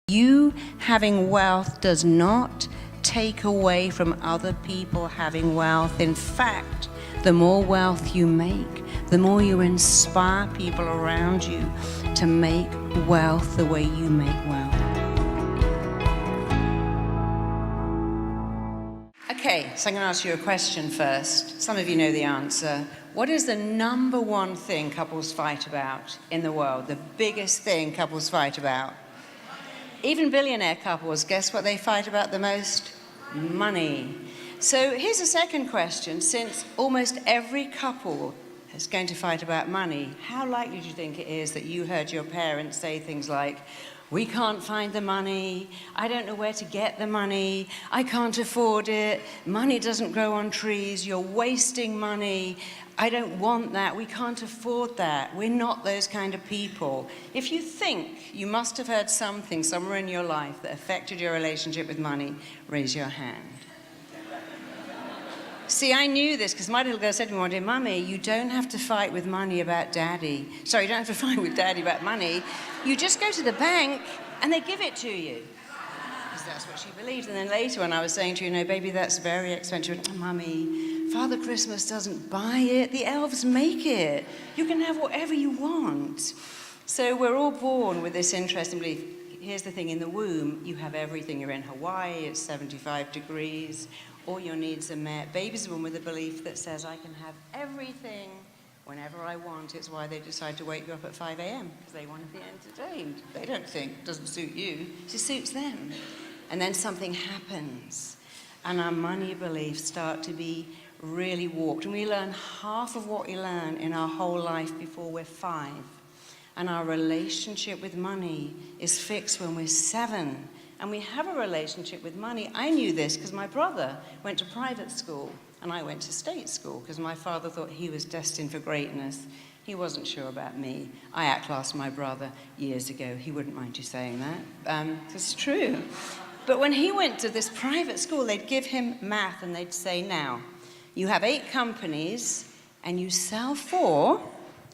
You having wealth does not take away from other people having wealth. In fact, the more wealth you make, the more you inspire people around you to make wealth the way you make wealth. Okay, so I'm going to ask you a question first. Some of you know the answer. What is the number one thing couples fight about in the world? The biggest thing couples fight about? Even billionaire couples, guess what they fight about the most? Money. So here's a second question. Since almost every couple is going to fight about money, how likely do you think it is that you heard your parents say things like, "We can't find the money, I don't know where to get the money, I can't afford it, money doesn't grow on trees, you're wasting money, I don't want that, we can't afford that, we're not those kind of people." If you think you must have heard something somewhere in your life that affected your relationship with money, raise your hand. See, I knew this because my little girl said to me one day, "Mummy, you don't have to fight with money about daddy. Sorry, you don't have to fight with daddy about money. You just go to the bank and they give it to you." Because that's what she believed. And then later when I was saying to her, "You know, baby, that's very expensive." She went, "Mummy, Father Christmas doesn't buy it. The elves make it. You can have whatever you want." So we're all born with this interesting belief. Here's the thing, in the womb, you have everything. You're in Hawaii, it's 75 degrees. All your needs are met. Babies are born with a belief that says, I can have everything whenever I want. It's why they decide to wake you up at 5 a.m. because they want to be entertained. They don't think it doesn't suit you, it just suits them. And then something happens, and our money beliefs start to be really warped. And we learn half of what we learn in our whole life before we're 5. And our relationship with money is fixed when we're 7. And we have a relationship with money. I knew this because my brother went to private school and I went to state school because my father thought he was destined for greatness. He wasn't sure about me. I outclassed my brother years ago. He wouldn't mind you saying that. It's true. But when he went to this private school, they'd give him math and they'd say, "Now, you have 8 companies and you sell 4.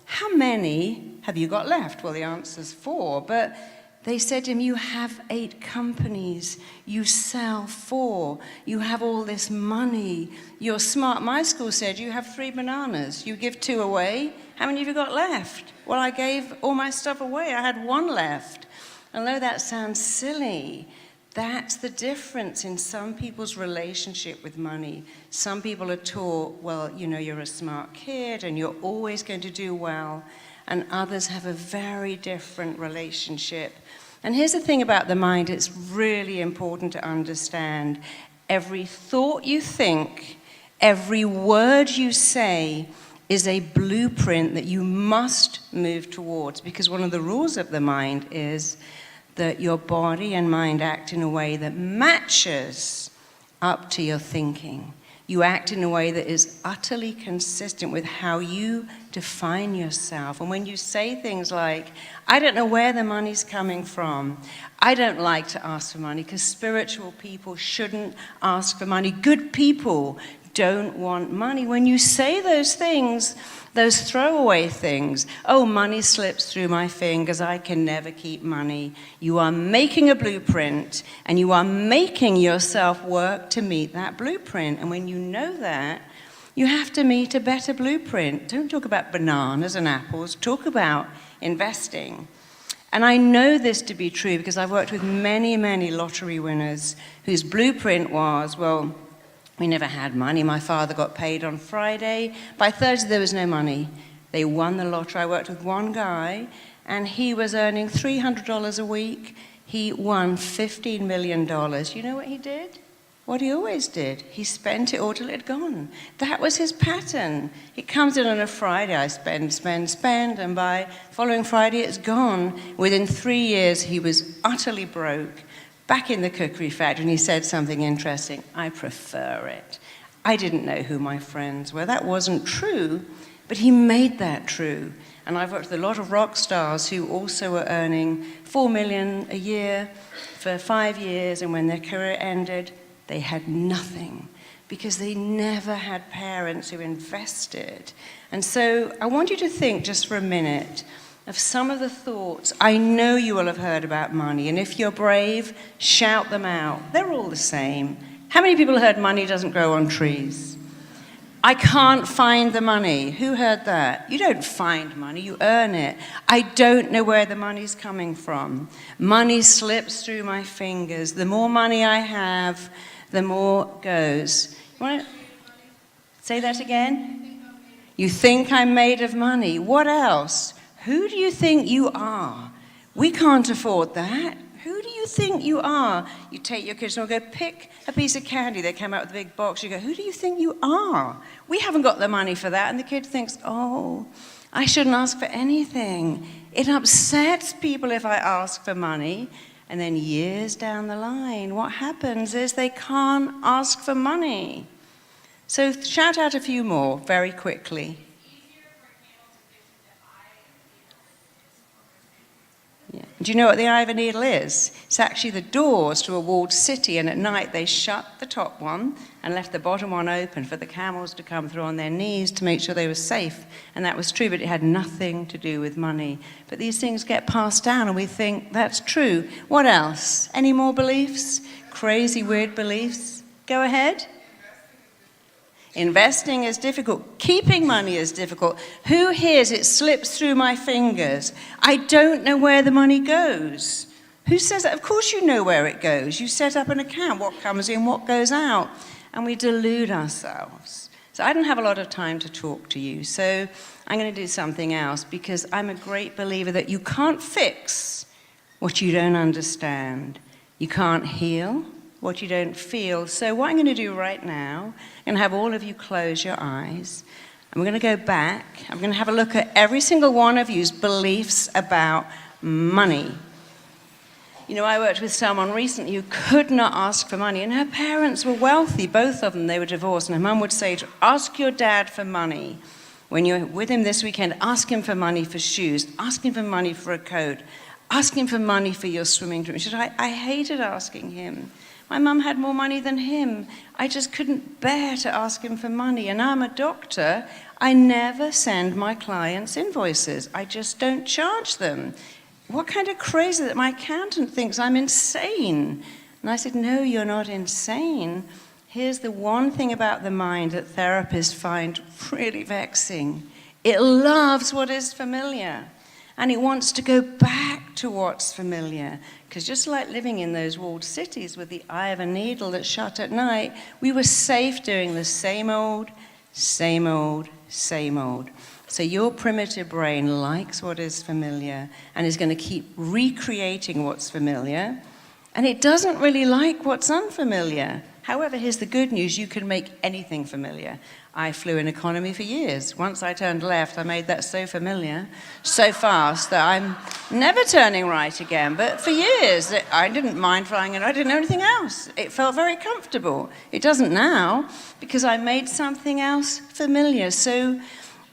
How many have you got left?" Well, the answer's 4, but they said to him, "You have 8 companies, you sell 4, you have all this money, you're smart." My school said, "You have 3 bananas, you give 2 away, how many have you got left?" Well, I gave all my stuff away, I had 1 left. And though that sounds silly, that's the difference in some people's relationship with money. Some people are taught, well, you know, you're a smart kid and you're always going to do well, and others have a very different relationship. And here's the thing about the mind, it's really important to understand. Every thought you think, every word you say is a blueprint that you must move towards, because one of the rules of the mind is that your body and mind act in a way that matches up to your thinking. You act in a way that is utterly consistent with how you define yourself. And when you say things like, "I don't know where the money's coming from. I don't like to ask for money because spiritual people shouldn't ask for money. Good people don't want money." When you say those things, those throwaway things, "Oh, money slips through my fingers, I can never keep money," you are making a blueprint and you are making yourself work to meet that blueprint. And when you know that, you have to meet a better blueprint. Don't talk about bananas and apples, talk about investing. And I know this to be true because I've worked with many, many lottery winners whose blueprint was, well, we never had money. My father got paid on Friday. By Thursday, there was no money. They won the lottery. I worked with one guy, and he was earning $300 a week. He won $15 million. You know what he did? What he always did. He spent it all till it had gone. That was his pattern. It comes in on a Friday. I spend, and by following Friday, it's gone. Within 3 years, he was utterly broke. Back in the cookery factory, and he said something interesting. "I prefer it. I didn't know who my friends were." That wasn't true, but he made that true. And I've worked with a lot of rock stars who also were earning $4 million a year for 5 years, and when their career ended, they had nothing because they never had parents who invested. And so I want you to think just for a minute, of some of the thoughts I know you will have heard about money, and if you're brave, shout them out. They're all the same. How many people heard money doesn't grow on trees? I can't find the money. Who heard that? You don't find money, you earn it. I don't know where the money's coming from. Money slips through my fingers. The more money I have, the more goes. You want to say that again? You think I'm made of money. What else? Who do you think you are? We can't afford that. Who do you think you are? You take your kids and go pick a piece of candy. They come out with a big box. You go, who do you think you are? We haven't got the money for that. And the kid thinks, oh, I shouldn't ask for anything. It upsets people if I ask for money. And then years down the line, what happens is they can't ask for money. So shout out a few more very quickly. Yeah. Do you know what the eye of a needle is? It's actually the doors to a walled city, and at night they shut the top one and left the bottom one open for the camels to come through on their knees to make sure they were safe. And that was true, but it had nothing to do with money. But these things get passed down and we think, that's true. What else? Any more beliefs? Crazy, weird beliefs? Go ahead. Investing is difficult. Keeping money is difficult. Who hears it slips through my fingers? I don't know where the money goes. Who says that? Of course you know where it goes. You set up an account, what comes in, what goes out. And we delude ourselves. So I don't have a lot of time to talk to you. So I'm going to do something else because I'm a great believer that you can't fix what you don't understand. You can't heal what you don't feel. So what I'm going to do right now, I'm going to have all of you close your eyes. And we're going to go back. I'm going to have a look at every single one of you's beliefs about money. You know, I worked with someone recently who could not ask for money, and her parents were wealthy, both of them. They were divorced, and her mum would say, ask your dad for money. When you're with him this weekend, ask him for money for shoes, ask him for money for a coat, ask him for money for your swimming trip. She said, I hated asking him. My mum had more money than him. I just couldn't bear to ask him for money. And I'm a doctor. I never send my clients invoices. I just don't charge them. What kind of crazy that my accountant thinks I'm insane? And I said, no, you're not insane. Here's the one thing about the mind that therapists find really vexing. It loves what is familiar. And it wants to go back to what's familiar. Because just like living in those walled cities with the eye of a needle that's shut at night, we were safe doing the same old, same old, same old. So your primitive brain likes what is familiar and is going to keep recreating what's familiar. And it doesn't really like what's unfamiliar. However, here's the good news, you can make anything familiar. I flew in economy for years. Once I turned left, I made that so familiar, so fast that I'm never turning right again. But for years, I didn't mind flying and I didn't know anything else. It felt very comfortable. It doesn't now because I made something else familiar. So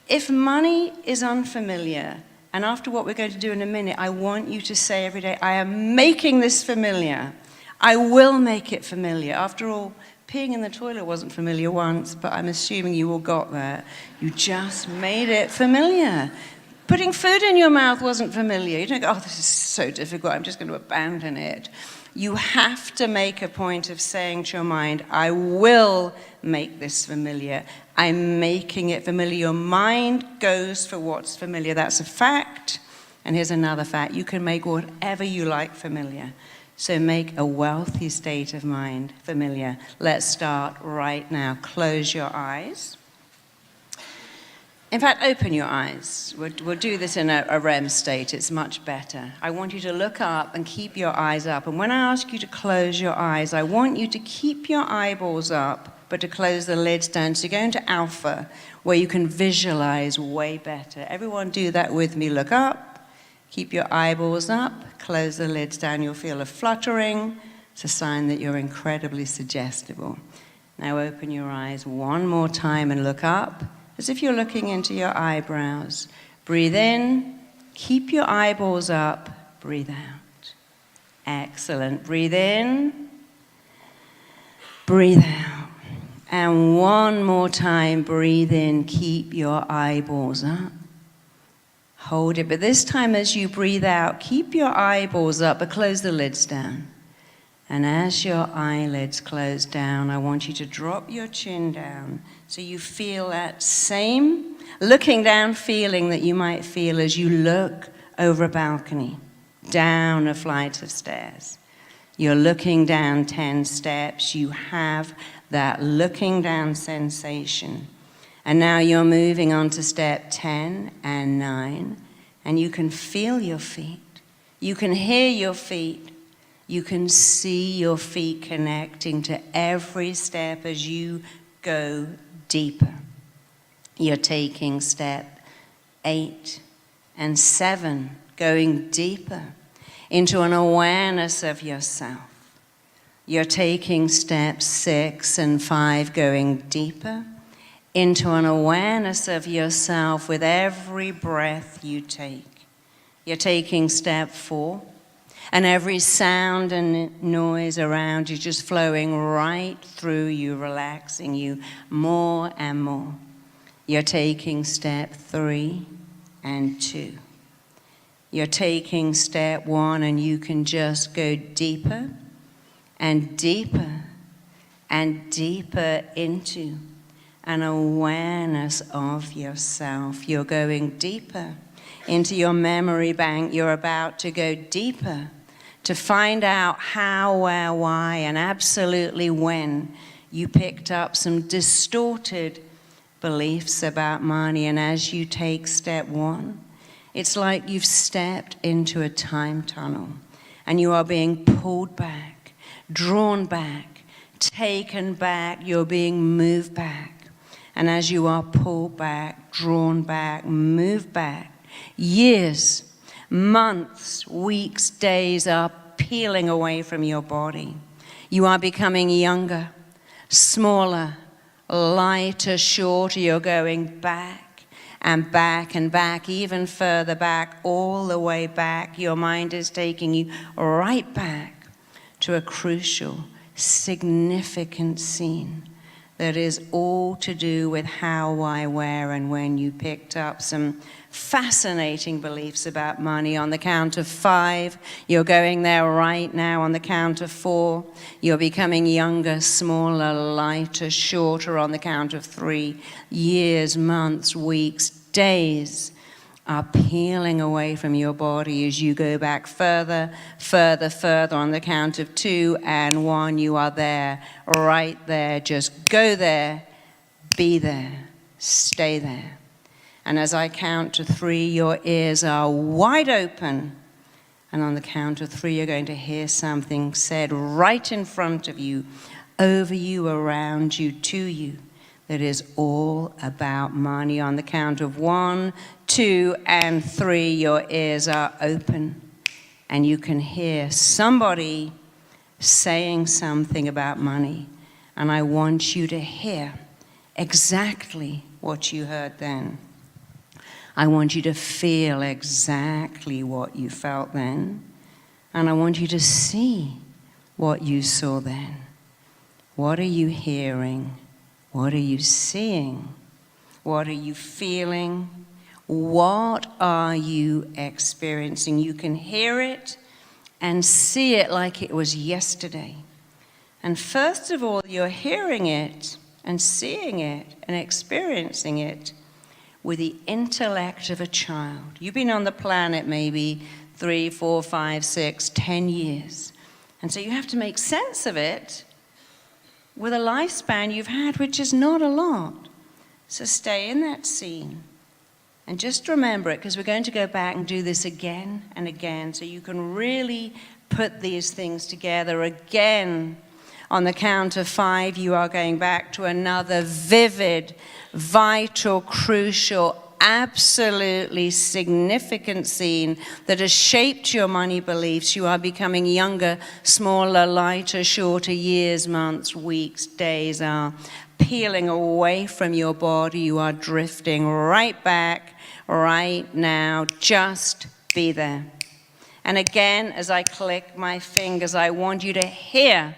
if money is unfamiliar, and after what we're going to do in a minute, I want you to say every day, I am making this familiar. I will make it familiar. After all, peeing in the toilet wasn't familiar once, but I'm assuming you all got that. You just made it familiar. Putting food in your mouth wasn't familiar. You don't go, oh, this is so difficult, I'm just going to abandon it. You have to make a point of saying to your mind, I will make this familiar. I'm making it familiar. Your mind goes for what's familiar. That's a fact. And here's another fact. You can make whatever you like familiar. So make a wealthy state of mind familiar. Let's start right now. Close your eyes. In fact, open your eyes. We'll do this in a REM state. It's much better. I want you to look up and keep your eyes up. And when I ask you to close your eyes, I want you to keep your eyeballs up, but to close the lids down. So you go into alpha, where you can visualize way better. Everyone do that with me. Look up. Keep your eyeballs up, close the lids down. You'll feel a fluttering. It's a sign that you're incredibly suggestible. Now open your eyes one more time and look up, as if you're looking into your eyebrows. Breathe in, keep your eyeballs up, breathe out. Excellent. Breathe in, breathe out. And one more time, breathe in, keep your eyeballs up. Hold it, but this time as you breathe out, keep your eyeballs up, but close the lids down. And as your eyelids close down, I want you to drop your chin down so you feel that same looking down feeling that you might feel as you look over a balcony, down a flight of stairs. You're looking down 10 steps, you have that looking down sensation. And now you're moving on to step 10 and 9, and you can feel your feet. You can hear your feet. You can see your feet connecting to every step as you go deeper. You're taking step 8 and 7, going deeper into an awareness of yourself. You're taking steps 6 and 5, going deeper into an awareness of yourself with every breath you take. You're taking step 4, and every sound and noise around you just flowing right through you, relaxing you more and more. You're taking step 3 and 2. You're taking step 1, and you can just go deeper and deeper and deeper into an awareness of yourself. You're going deeper into your memory bank. You're about to go deeper to find out how, where, why, and absolutely when you picked up some distorted beliefs about money. And as you take step 1, it's like you've stepped into a time tunnel and you are being pulled back, drawn back, taken back. You're being moved back. And as you are pulled back, drawn back, moved back, years, months, weeks, days are peeling away from your body. You are becoming younger, smaller, lighter, shorter. You're going back and back and back, even further back, all the way back. Your mind is taking you right back to a crucial, significant scene that is all to do with how, why, where, and when you picked up some fascinating beliefs about money. On the count of 5, you're going there right now. On the count of 4, you're becoming younger, smaller, lighter, shorter. On the count of 3, years, months, weeks, days are peeling away from your body as you go back further, further, further. On the count of 2 and 1, you are there, right there. Just go there, be there, stay there. And as I count to 3, your ears are wide open. And on the count of 3, you're going to hear something said right in front of you, over you, around you, to you, that is all about money. On the count of 1, 2, and 3, your ears are open. And you can hear somebody saying something about money. And I want you to hear exactly what you heard then. I want you to feel exactly what you felt then. And I want you to see what you saw then. What are you hearing? What are you seeing? What are you feeling? What are you experiencing? You can hear it and see it like it was yesterday. And first of all, you're hearing it and seeing it and experiencing it with the intellect of a child. You've been on the planet maybe 3, 4, 5, 6, 10 years. And so you have to make sense of it with a lifespan you've had, which is not a lot. So stay in that scene. And just remember it, because we're going to go back and do this again and again, so you can really put these things together again. On the count of 5, you are going back to another vivid, vital, crucial, absolutely significant scene that has shaped your money beliefs. You are becoming younger, smaller, lighter, shorter. Years, months, weeks, days are peeling away from your body. You are drifting right back, right now. Just be there. And again, as I click my fingers, I want you to hear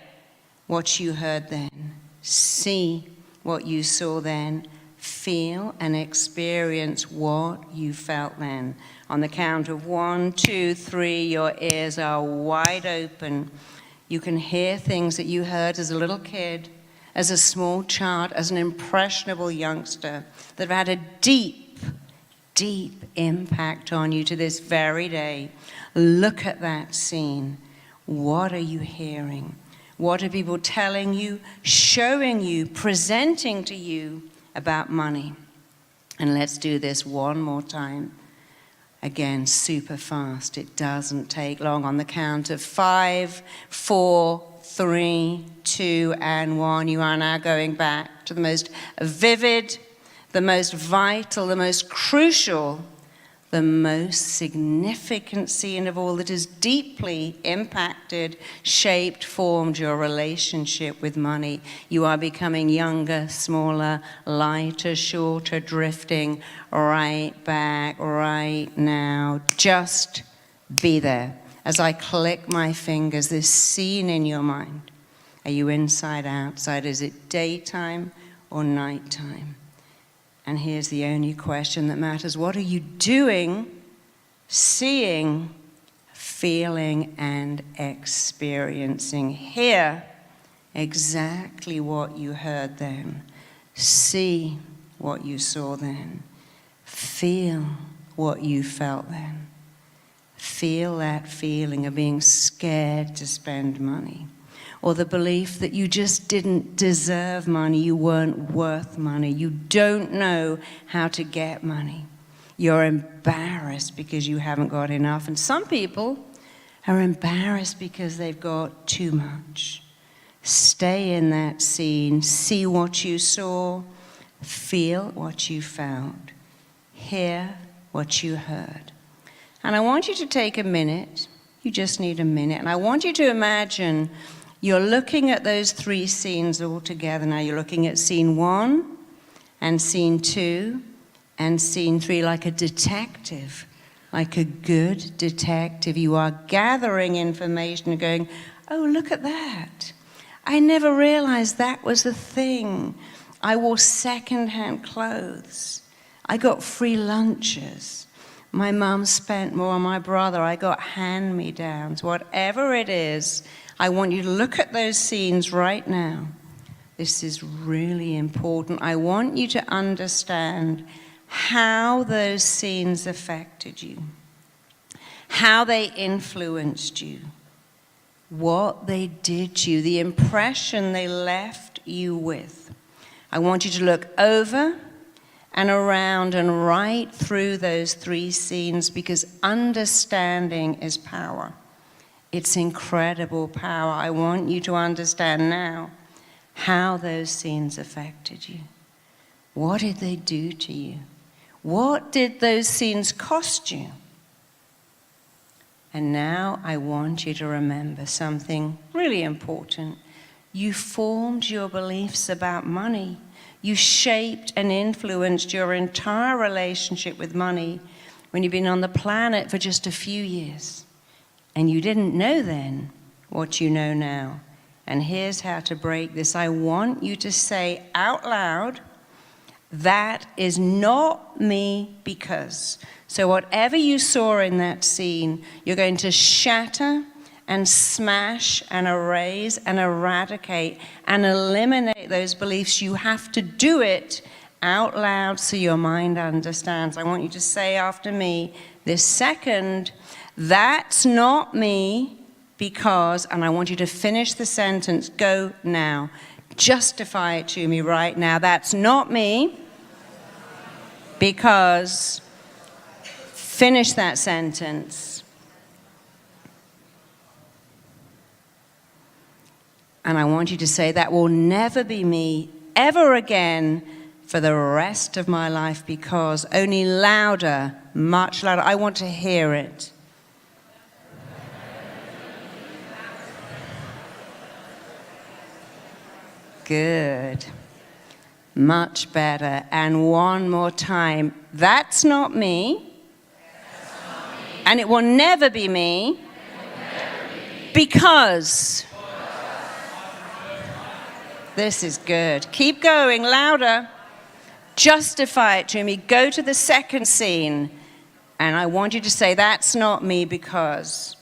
what you heard then, see what you saw then, feel and experience what you felt then. On the count of 1, 2, 3, your ears are wide open. You can hear things that you heard as a little kid, as a small child, as an impressionable youngster that have had a deep, deep impact on you to this very day. Look at that scene. What are you hearing? What are people telling you, showing you, presenting to you about money? And let's do this one more time. Again, super fast. It doesn't take long. On the count of 5, 4, 3, 2, and 1, you are now going back to the most vivid, the most vital, the most crucial, the most significant scene of all that has deeply impacted, shaped, formed your relationship with money. You are becoming younger, smaller, lighter, shorter, drifting right back right now. Just be there. As I click my fingers, this scene in your mind. Are you inside, outside? Is it daytime or nighttime? And here's the only question that matters. What are you doing, seeing, feeling, and experiencing? Hear exactly what you heard then. See what you saw then. Feel what you felt then. Feel that feeling of being scared to spend money. Or the belief that you just didn't deserve money, you weren't worth money, you don't know how to get money. You're embarrassed because you haven't got enough. And some people are embarrassed because they've got too much. Stay in that scene, see what you saw, feel what you felt, hear what you heard. And I want you to take a minute, you just need a minute, and I want you to imagine you're looking at those 3 scenes all together now. You're looking at scene 1 and scene 2 and scene 3 like a detective, like a good detective. You are gathering information and going, oh, look at that. I never realized that was the thing. I wore second-hand clothes. I got free lunches. My mum spent more on my brother. I got hand-me-downs. Whatever it is, I want you to look at those scenes right now. This is really important. I want you to understand how those scenes affected you, how they influenced you, what they did to you, the impression they left you with. I want you to look over and around and right through those 3 scenes, because understanding is power. It's incredible power. I want you to understand now how those scenes affected you. What did they do to you? What did those scenes cost you? And now I want you to remember something really important. You formed your beliefs about money. You shaped and influenced your entire relationship with money when you've been on the planet for just a few years. And you didn't know then what you know now. And here's how to break this. I want you to say out loud, that is not me because. So whatever you saw in that scene, you're going to shatter and smash and erase and eradicate and eliminate those beliefs. You have to do it out loud so your mind understands. I want you to say after me this second, that's not me because, and I want you to finish the sentence. Go now. Justify it to me right now. That's not me because, finish that sentence. And I want you to say, that will never be me ever again for the rest of my life because, only louder, much louder. I want to hear it. Good. Much better. And one more time. That's not me. And it will never be me. Because. This is good. Keep going, louder. Justify it to me. Go to the second scene. And I want you to say, that's not me because.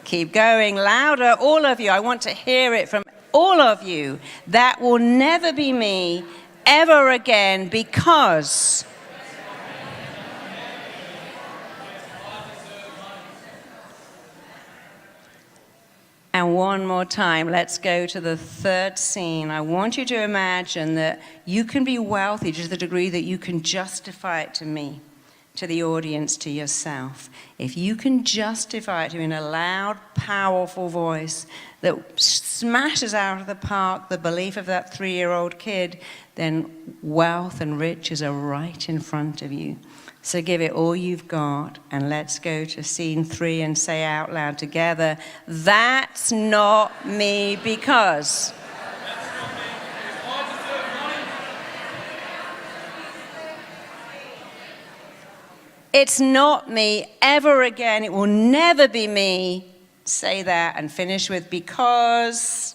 Keep going louder, all of you. I want to hear it from all of you. That will never be me ever again because. And one more time, let's go to the third scene. I want you to imagine that you can be wealthy to the degree that you can justify it to me, to the audience, to yourself. If you can justify it to me in a loud, powerful voice that smashes out of the park the belief of that 3-year-old kid, then wealth and riches are right in front of you. So give it all you've got, and let's go to scene 3 and say out loud together, that's not me because. It's not me ever again. It will never be me. Say that and finish with because.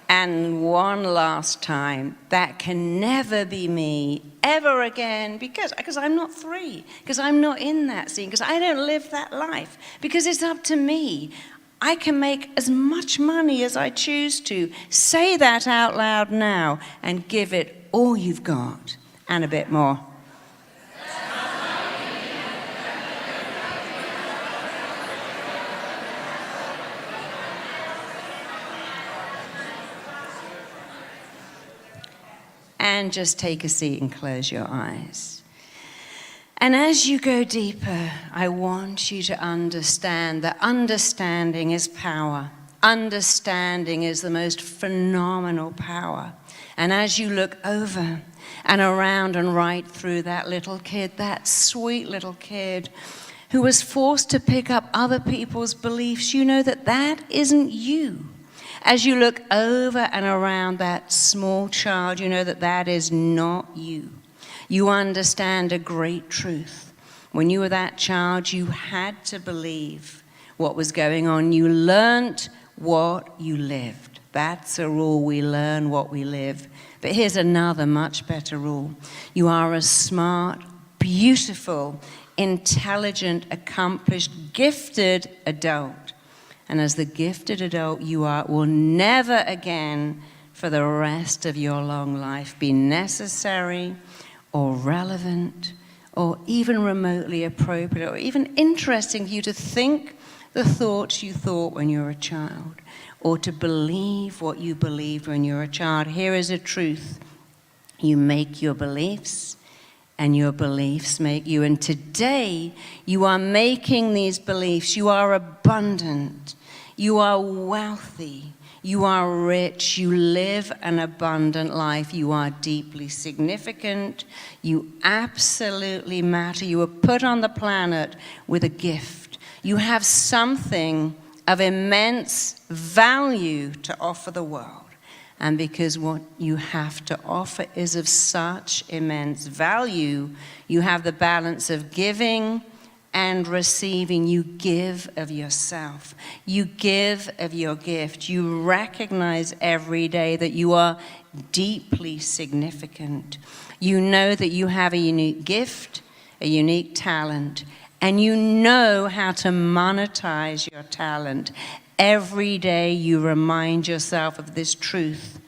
And one last time, that can never be me ever again because I'm not 3, because I'm not in that scene, because I don't live that life, because it's up to me. I can make as much money as I choose to. Say that out loud now and give it all you've got and a bit more. And just take a seat and close your eyes. And as you go deeper, I want you to understand that understanding is power. Understanding is the most phenomenal power. And as you look over and around and right through that little kid, that sweet little kid who was forced to pick up other people's beliefs, you know that that isn't you. As you look over and around that small child, you know that that is not you. You understand a great truth. When you were that child, you had to believe what was going on. You learnt what you lived. That's a rule. We learn what we live. But here's another much better rule. You are a smart, beautiful, intelligent, accomplished, gifted adult. And as the gifted adult you are, will never again for the rest of your long life be necessary or relevant or even remotely appropriate or even interesting for you to think the thoughts you thought when you were a child or to believe what you believed when you were a child. Here is a truth. You make your beliefs and your beliefs make you. And today, you are making these beliefs. You are abundant. You are wealthy. You are rich. You live an abundant life. You are deeply significant. You absolutely matter. You were put on the planet with a gift. You have something of immense value to offer the world. And because what you have to offer is of such immense value, you have the balance of giving and receiving. You give of yourself. You give of your gift. You recognize every day that you are deeply significant. You know that you have a unique gift, a unique talent, and you know how to monetize your talent. Every day you remind yourself of this truth.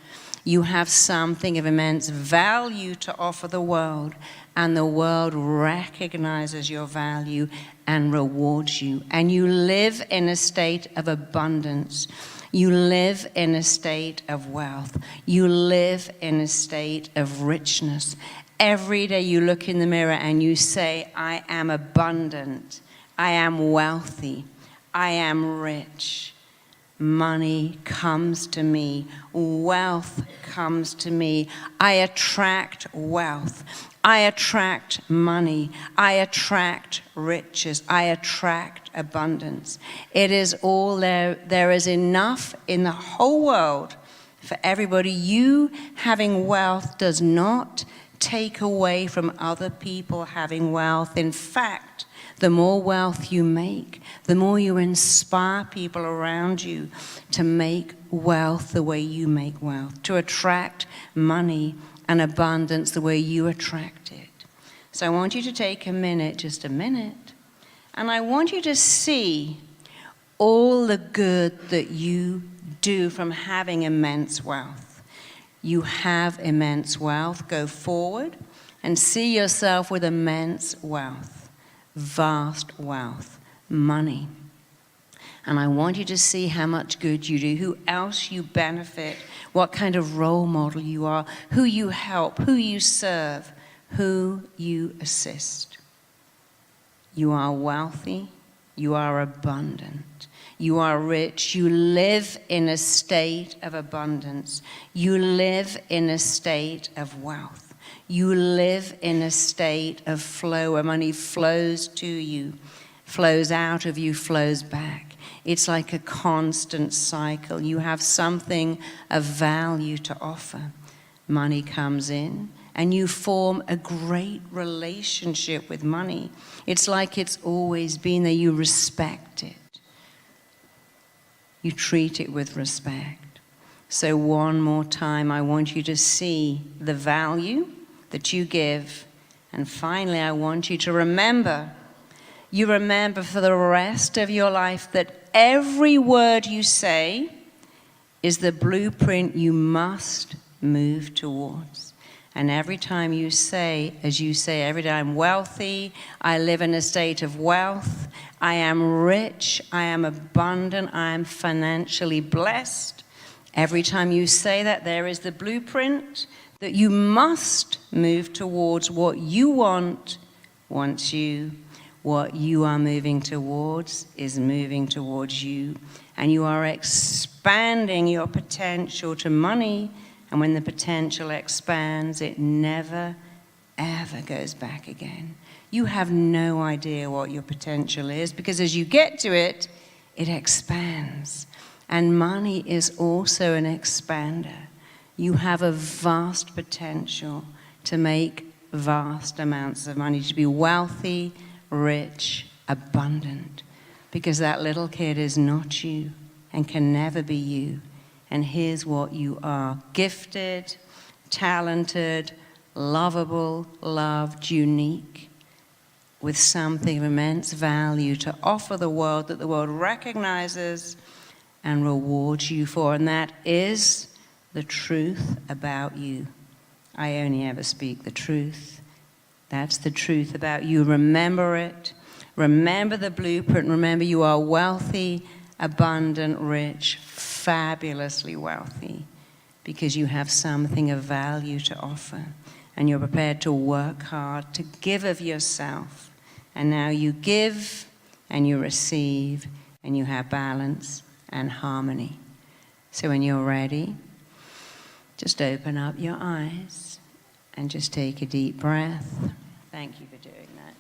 You have something of immense value to offer the world, and the world recognizes your value and rewards you. And you live in a state of abundance. You live in a state of wealth. You live in a state of richness. Every day you look in the mirror and you say, I am abundant. I am wealthy. I am rich. Money comes to me. Wealth comes to me. I attract wealth. I attract money. I attract riches. I attract abundance. It is all there. There is enough in the whole world for everybody. You having wealth does not take away from other people having wealth. In fact, the more wealth you make, the more you inspire people around you to make wealth the way you make wealth, to attract money and abundance the way you attract it. So I want you to take a minute, just a minute, and I want you to see all the good that you do from having immense wealth. You have immense wealth. Go forward and see yourself with immense wealth, vast wealth, money. And I want you to see how much good you do, who else you benefit, what kind of role model you are, who you help, who you serve, who you assist. You are wealthy, you are abundant, you are rich, you live in a state of abundance, you live in a state of wealth, you live in a state of flow where money flows to you, flows out of you, flows back. It's like a constant cycle. You have something of value to offer. Money comes in, and you form a great relationship with money. It's like it's always been there. You respect it. You treat it with respect. So one more time, I want you to see the value that you give. And finally, I want you to remember, you remember for the rest of your life that every word you say is the blueprint you must move towards. And every time you say, as you say every day, I'm wealthy, I live in a state of wealth, I am rich, I am abundant, I am financially blessed. Every time you say that, there is the blueprint that you must move towards what you want, wants you. What you are moving towards is moving towards you. And you are expanding your potential to money. And when the potential expands, it never, ever goes back again. You have no idea what your potential is, because as you get to it, it expands. And money is also an expander. You have a vast potential to make vast amounts of money, to be wealthy, rich, abundant, because that little kid is not you and can never be you. And here's what you are: gifted, talented, lovable, loved, unique, with something of immense value to offer the world that the world recognizes and rewards you for. And that is the truth about you. I only ever speak the truth. That's the truth about you. Remember it. Remember the blueprint. Remember you are wealthy, abundant, rich, fabulously wealthy, because you have something of value to offer. And you're prepared to work hard, to give of yourself. And now you give and you receive and you have balance and harmony. So when you're ready, just open up your eyes and just take a deep breath. Thank you for doing that.